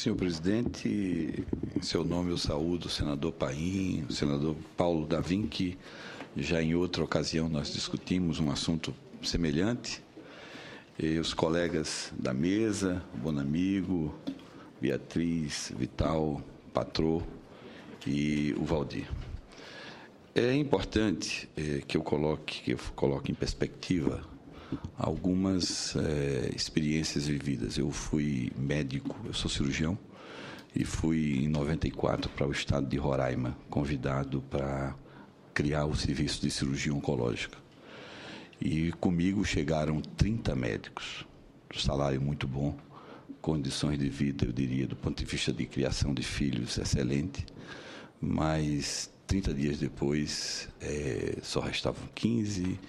Senhor presidente, em seu nome eu saúdo o senador Paim, o senador Paulo Davim, que já em outra ocasião nós discutimos um assunto semelhante, e os colegas da mesa, o Bonamigo, Beatriz, Vital, Patrô e o Valdir. É importante que eu coloque em perspectiva algumas experiências vividas. Eu fui médico, eu sou cirurgião, e fui em 94 para o estado de Roraima, convidado para criar o serviço de cirurgia oncológica. E comigo chegaram 30 médicos, salário muito bom, condições de vida, eu diria, do ponto de vista de criação de filhos, excelente, mas 30 dias depois só restavam 15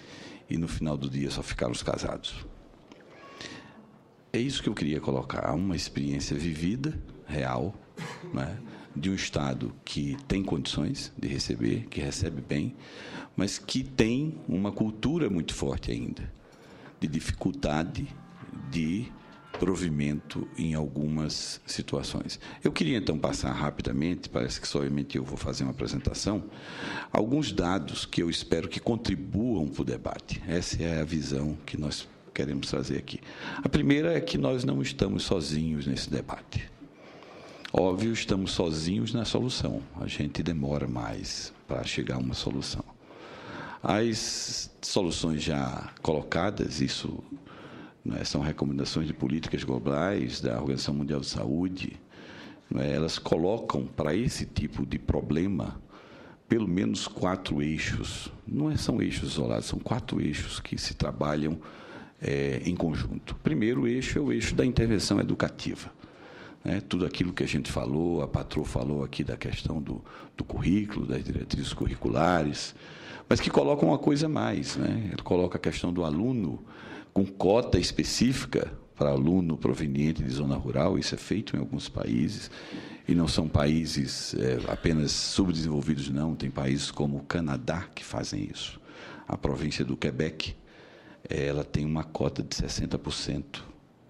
e no final do dia só ficaram os casados. É isso que eu queria colocar, uma experiência vivida, real, né, de um Estado que tem condições de receber, que recebe bem, mas que tem uma cultura muito forte ainda, de dificuldade de provimento em algumas situações. Eu queria, então, passar rapidamente, parece que somente eu vou fazer uma apresentação, alguns dados que eu espero que contribuam para o debate. Essa é a visão que nós queremos trazer aqui. A primeira é que nós não estamos sozinhos nesse debate. Óbvio, estamos sozinhos na solução. A gente demora mais para chegar a uma solução. As soluções já colocadas, isso são recomendações de políticas globais da Organização Mundial de Saúde, elas colocam para esse tipo de problema pelo menos 4 eixos. Não são eixos isolados, são 4 eixos que se trabalham em conjunto. O primeiro eixo é o eixo da intervenção educativa. Tudo aquilo que a gente falou, a Patrô falou aqui da questão do currículo, das diretrizes curriculares, mas que coloca uma coisa a mais. Ele coloca a questão do aluno com cota específica para aluno proveniente de zona rural. Isso é feito em alguns países, e não são países apenas subdesenvolvidos, não. Tem países como o Canadá que fazem isso. A província do Quebec, ela tem uma cota de 60%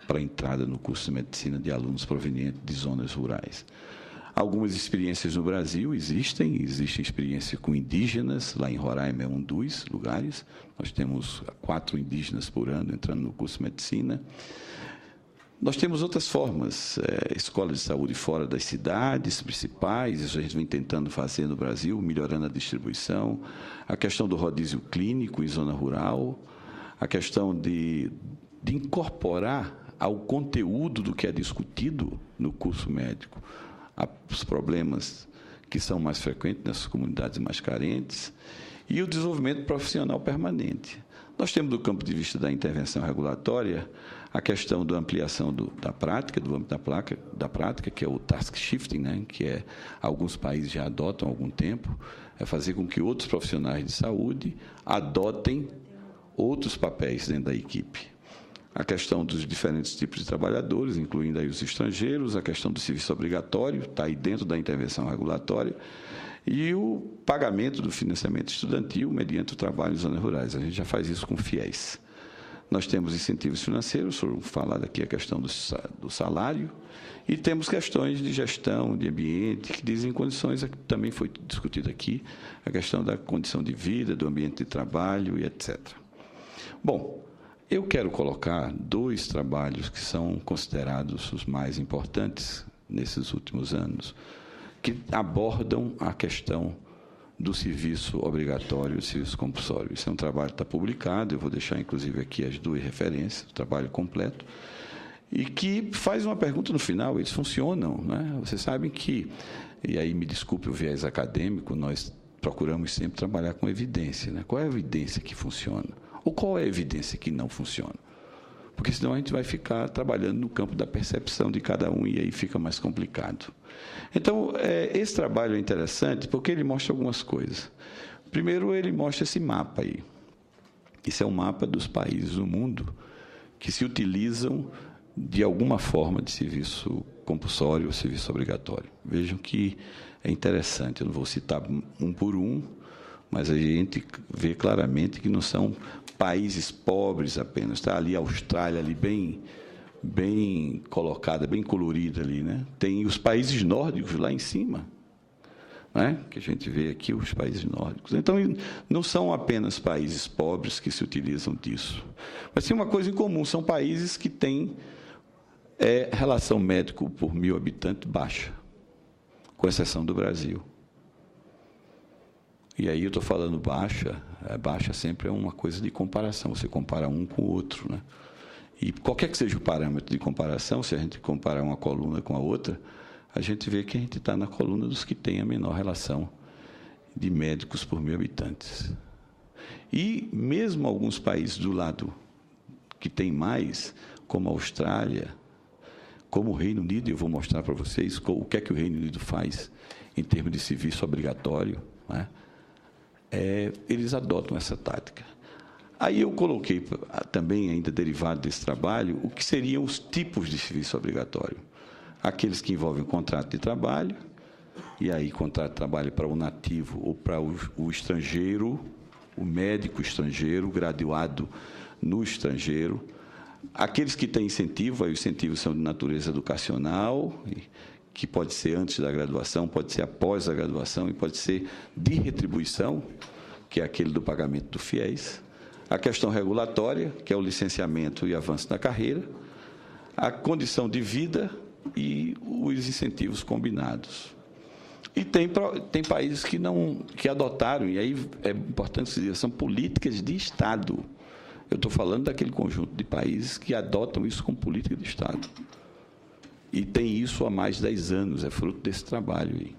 para a entrada no curso de medicina de alunos provenientes de zonas rurais. Algumas experiências no Brasil existem experiência com indígenas, lá em Roraima é um dos lugares, nós temos 4 indígenas por ano entrando no curso de medicina. Nós temos outras formas, escolas de saúde fora das cidades principais, isso a gente vem tentando fazer no Brasil, melhorando a distribuição, a questão do rodízio clínico em zona rural, a questão de incorporar ao conteúdo do que é discutido no curso médico os problemas que são mais frequentes nessas comunidades mais carentes e o desenvolvimento profissional permanente. Nós temos, do campo de vista da intervenção regulatória, a questão da ampliação da prática, do âmbito da prática, que é o task shifting, que alguns países já adotam há algum tempo, é fazer com que outros profissionais de saúde adotem outros papéis dentro da equipe. A questão dos diferentes tipos de trabalhadores, incluindo aí os estrangeiros, a questão do serviço obrigatório, está aí dentro da intervenção regulatória, e o pagamento do financiamento estudantil mediante o trabalho em zonas rurais. A gente já faz isso com fiéis. Nós temos incentivos financeiros, o senhor falou aqui a questão do salário, e temos questões de gestão, de ambiente, que dizem condições, que também foi discutido aqui, a questão da condição de vida, do ambiente de trabalho e etc. Bom, eu quero colocar 2 trabalhos que são considerados os mais importantes nesses últimos anos, que abordam a questão do serviço obrigatório e do serviço compulsório. Esse é um trabalho que está publicado, eu vou deixar, inclusive, aqui as 2 referências, o trabalho completo, e que faz uma pergunta no final: eles funcionam, Vocês sabem que, e aí me desculpe o viés acadêmico, nós procuramos sempre trabalhar com evidência, Qual é a evidência que funciona? Ou qual é a evidência que não funciona? Porque senão a gente vai ficar trabalhando no campo da percepção de cada um e aí fica mais complicado. Então, esse trabalho é interessante porque ele mostra algumas coisas. Primeiro, ele mostra esse mapa aí. Esse é um mapa dos países do mundo que se utilizam de alguma forma de serviço compulsório ou serviço obrigatório. Vejam que é interessante, eu não vou citar um por um, mas a gente vê claramente que não são países pobres apenas. Está ali a Austrália, ali bem bem colocada, bem colorida ali, né? Tem os países nórdicos lá em cima, né? Que a gente vê aqui, os países nórdicos. Então, não são apenas países pobres que se utilizam disso, mas tem uma coisa em comum, são países que têm relação médico por 1.000 habitantes baixa, com exceção do Brasil. E aí eu estou falando baixa, baixa sempre é uma coisa de comparação, você compara um com o outro, né? E qualquer que seja o parâmetro de comparação, se a gente comparar uma coluna com a outra, a gente vê que a gente está na coluna dos que têm a menor relação de médicos por 1.000 habitantes. E mesmo alguns países do lado que tem mais, como a Austrália, como o Reino Unido, eu vou mostrar para vocês o que é que o Reino Unido faz em termos de serviço obrigatório, né? Eles adotam essa tática. Aí eu coloquei também, ainda derivado desse trabalho, o que seriam os tipos de serviço obrigatório. Aqueles que envolvem contrato de trabalho, e aí contrato de trabalho para o nativo ou para o estrangeiro, o médico estrangeiro, graduado no estrangeiro. Aqueles que têm incentivo, aí os incentivos são de natureza educacional, que pode ser antes da graduação, pode ser após a graduação e pode ser de retribuição, que é aquele do pagamento do FIES. A questão regulatória, que é o licenciamento e avanço na carreira, a condição de vida e os incentivos combinados. E tem países que adotaram, e aí é importante dizer, são políticas de Estado. Eu estou falando daquele conjunto de países que adotam isso como política de Estado. E tem isso há mais de 10 anos, é fruto desse trabalho aí.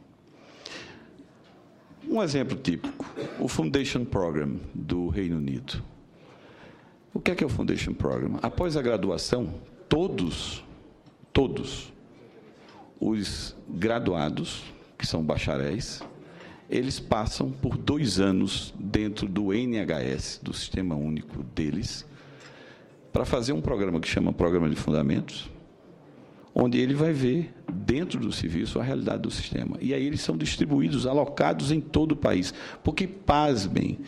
Um exemplo típico, o Foundation Program do Reino Unido. O que é o Foundation Program? Após a graduação, todos os graduados, que são bacharéis, eles passam por 2 anos dentro do NHS, do Sistema Único deles, para fazer um programa que chama Programa de Fundamentos, onde ele vai ver, dentro do serviço, a realidade do sistema. E aí eles são distribuídos, alocados em todo o país. Porque, pasmem,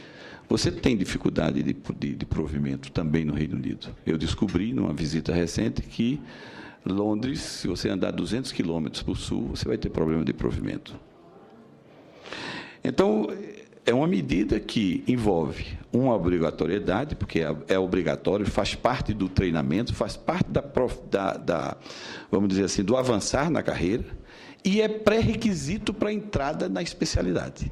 você tem dificuldade de provimento também no Reino Unido. Eu descobri, numa visita recente, que Londres, se você andar 200 quilômetros para o sul, você vai ter problema de provimento. Então, é uma medida que envolve uma obrigatoriedade, porque é obrigatório, faz parte do treinamento, faz parte vamos dizer assim, do avançar na carreira, e é pré-requisito para a entrada na especialidade.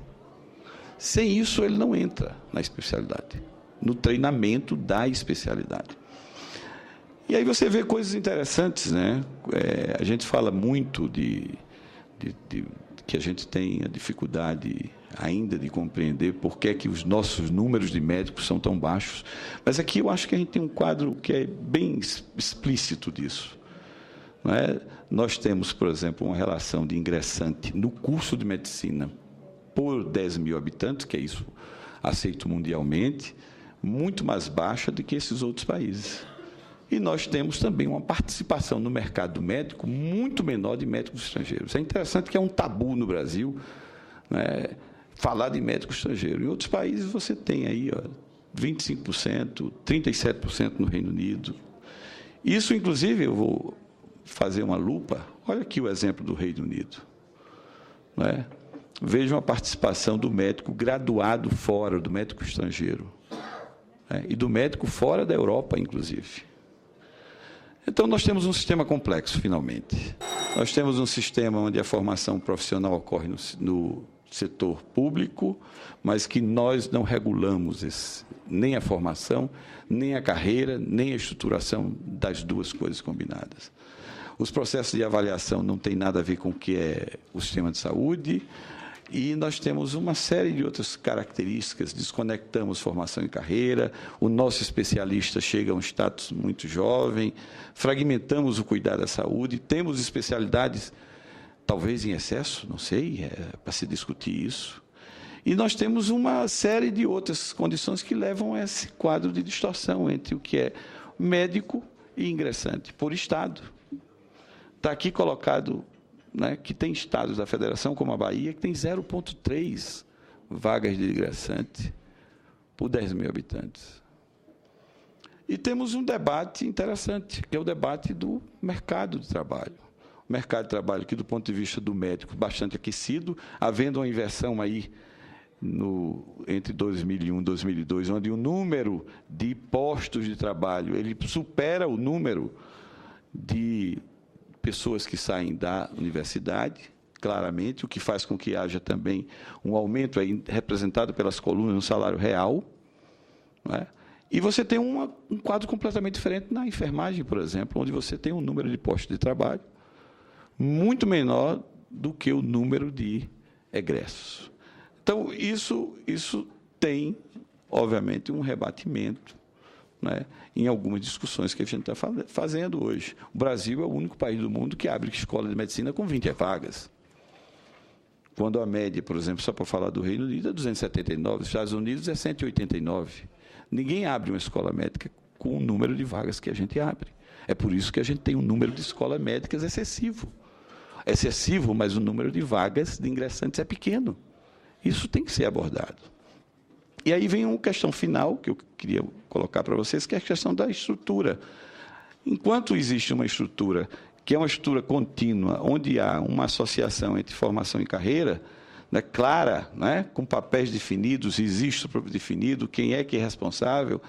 Sem isso, ele não entra na especialidade, no treinamento da especialidade. E aí você vê coisas interessantes, né? A gente fala muito que a gente tem a dificuldade ainda de compreender por que é que os nossos números de médicos são tão baixos. Mas aqui eu acho que a gente tem um quadro que é bem explícito disso. Não é? Nós temos, por exemplo, uma relação de ingressante no curso de medicina por 10.000 habitantes, que é isso aceito mundialmente, muito mais baixa do que esses outros países. E nós temos também uma participação no mercado médico muito menor de médicos estrangeiros. É interessante que é um tabu no Brasil, né, falar de médico estrangeiro. Em outros países você tem aí 25%, 37% no Reino Unido. Isso, inclusive, eu vou fazer uma lupa. Olha aqui o exemplo do Reino Unido. Né? Vejam a participação do médico graduado fora, do médico estrangeiro. Né? E do médico fora da Europa, inclusive. Então, nós temos um sistema complexo, finalmente. Nós temos um sistema onde a formação profissional ocorre no setor público, mas que nós não regulamos nem a formação, nem a carreira, nem a estruturação das duas coisas combinadas. Os processos de avaliação não têm nada a ver com o que é o sistema de saúde, e nós temos uma série de outras características, desconectamos formação e carreira, o nosso especialista chega a um status muito jovem, fragmentamos o cuidado da saúde, temos especialidades, talvez em excesso, não sei, para se discutir isso. E nós temos uma série de outras condições que levam a esse quadro de distorção entre o que é médico e ingressante, por estado. Está aqui colocado, né, que tem estados da federação, como a Bahia, que tem 0,3 vagas de ingressante por 10.000 habitantes. E temos um debate interessante, que é o debate do mercado de trabalho. O mercado de trabalho, que, do ponto de vista do médico, bastante aquecido, havendo uma inversão aí entre 2001 e 2002, onde o número de postos de trabalho ele supera o número de pessoas que saem da universidade, claramente, o que faz com que haja também um aumento aí representado pelas colunas no salário real, não é? E você tem um quadro completamente diferente na enfermagem, por exemplo, onde você tem um número de postos de trabalho muito menor do que o número de egressos. Então, isso tem, obviamente, um rebatimento, né, em algumas discussões que a gente está fazendo hoje. O Brasil é o único país do mundo que abre escola de medicina com 20 vagas. Quando a média, por exemplo, só para falar do Reino Unido, é 279, nos Estados Unidos é 189. Ninguém abre uma escola médica com o número de vagas que a gente abre. É por isso que a gente tem um número de escolas médicas excessivo. Excessivo, mas o número de vagas de ingressantes é pequeno. Isso tem que ser abordado. E aí vem uma questão final que eu queria colocar para vocês, que é a questão da estrutura. Enquanto existe uma estrutura, que é uma estrutura contínua, onde há uma associação entre formação e carreira, né, clara, né, com papéis definidos, existe definido, quem é que é responsável,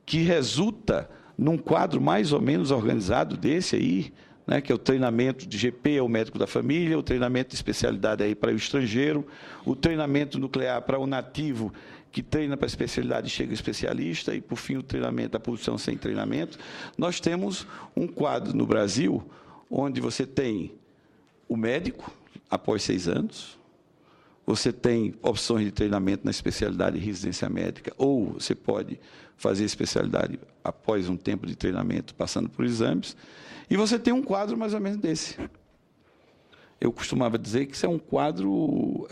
que resulta num quadro mais ou menos organizado desse aí, né, que é o treinamento de GP ao médico da família, o treinamento de especialidade aí para o estrangeiro, o treinamento nuclear para o nativo, que treina para a especialidade e chega especialista, e, por fim, o treinamento da produção sem treinamento. Nós temos um quadro no Brasil onde você tem o médico, após 6 anos, você tem opções de treinamento na especialidade e residência médica, ou você pode fazer especialidade após um tempo de treinamento, passando por exames, e você tem um quadro mais ou menos desse. Eu costumava dizer que isso é um quadro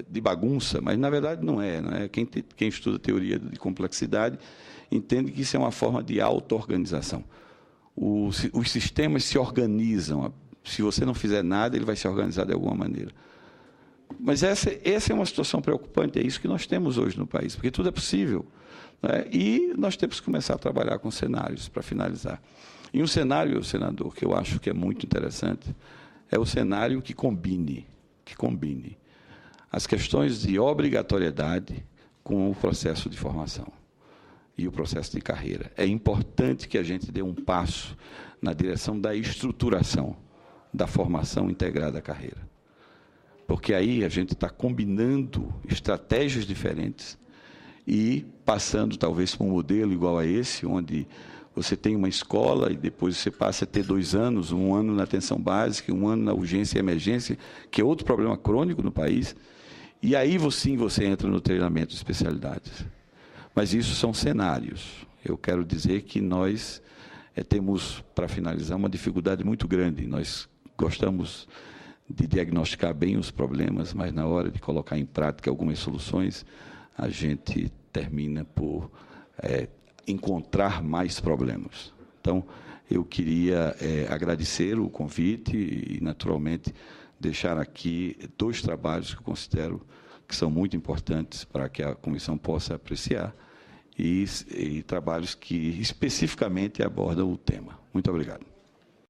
de bagunça, mas, na verdade, não é. Não é? Quem estuda teoria de complexidade entende que isso é uma forma de auto-organização. Os sistemas se organizam. Se você não fizer nada, ele vai se organizar de alguma maneira. Mas essa é uma situação preocupante, é isso que nós temos hoje no país, porque tudo é possível, né? E nós temos que começar a trabalhar com cenários, para finalizar. E um cenário, senador, que eu acho que é muito interessante, é o cenário que combine as questões de obrigatoriedade com o processo de formação e o processo de carreira. É importante que a gente dê um passo na direção da estruturação da formação integrada à carreira. Porque aí a gente está combinando estratégias diferentes e passando, talvez, para um modelo igual a esse, onde você tem uma escola e depois você passa a ter 2 anos, 1 ano na atenção básica, 1 ano na urgência e emergência, que é outro problema crônico no país, e aí sim você entra no treinamento de especialidades. Mas isso são cenários. Eu quero dizer que nós temos, para finalizar, uma dificuldade muito grande. Nós gostamos de diagnosticar bem os problemas, mas na hora de colocar em prática algumas soluções, a gente termina por encontrar mais problemas. Então, eu queria agradecer o convite e, naturalmente, deixar aqui 2 trabalhos que eu considero que são muito importantes para que a comissão possa apreciar e trabalhos que especificamente abordam o tema. Muito obrigado.